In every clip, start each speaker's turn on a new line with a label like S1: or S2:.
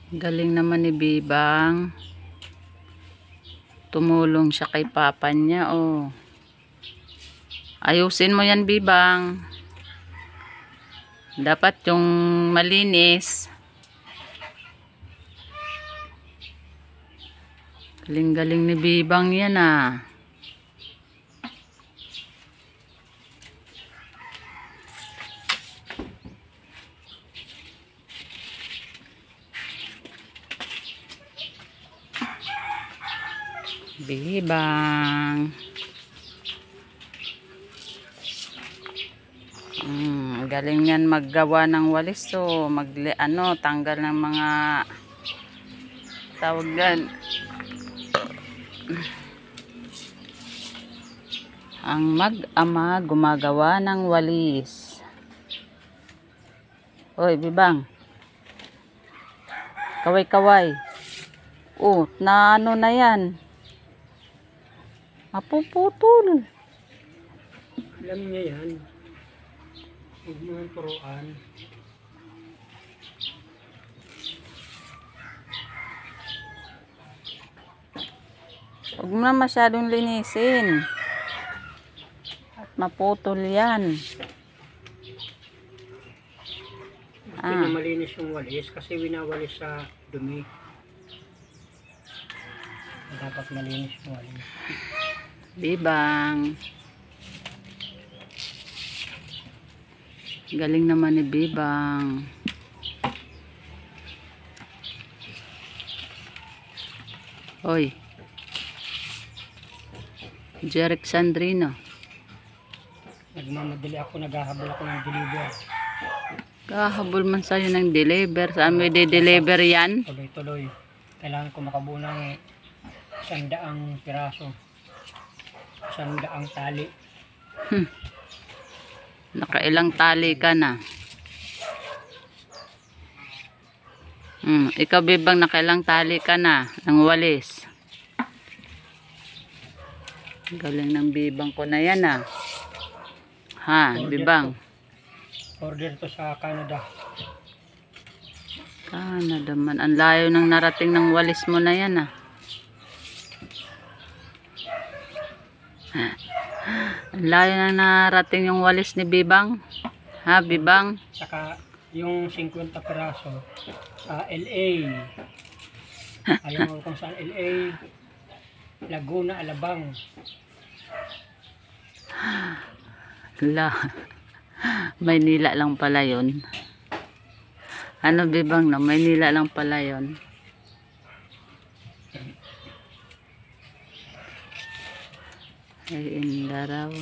S1: Galing naman ni Bibang. Tumulong siya kay papa niya, oh. Ayusin mo yan, Bibang. Dapat yung malinis. Galing-galing ni Bibang yan, ah. Bibang. Galing yan maggawa ng walis, so tanggal ng mga tawag yan. Ang mag-ama gumagawa ng walis. Hoy, Bibang. Kaway-kaway. Oh, na ano na yan? Mapuputol.
S2: Alam niya yan. Huwag mo yung turuan.
S1: Huwag mo na masyadong linisin. At maputol yan.
S2: Gusto niya malinis yung walis kasi winawalis sa dumi. Dapat malinis yung walis.
S1: Bibang. Galing naman ni Bibang. Hoy. Jeric Sandrino.
S2: Nagmamadali ako, naghahabol ako ng deliver.
S1: Kahabol man sa'yo ng deliver. Saan mo i-deliver yan?
S2: Tuloy-tuloy. Kailangan ko makabuo ng 100 piraso. 100 tali.
S1: Nakailang tali ka na. Ikaw, Bibang, nakailang tali ka na ng walis. Galing ng Bibang ko na yan, ah. Ha, Bibang?
S2: Order to sa Canada.
S1: Canada man. Ang layo ng narating ng walis mo na yan, ah. Ang layo nang narating yung walis ni Bibang. Ha, Bibang?
S2: Saka yung 50 piraso sa LA. Alam mo kung saan LA? Laguna, Alabang.
S1: La. Maynila lang pala yun. Ano, Bibang, na Maynila lang pala yun. Ay, indaraw.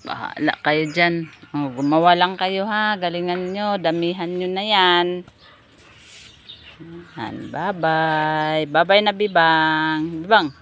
S1: Bahala kayo dyan. Oh, gumawa lang kayo, ha. Galingan nyo. Damihan nyo na yan. Bye-bye. Bye-bye na, Bibang. Bibang.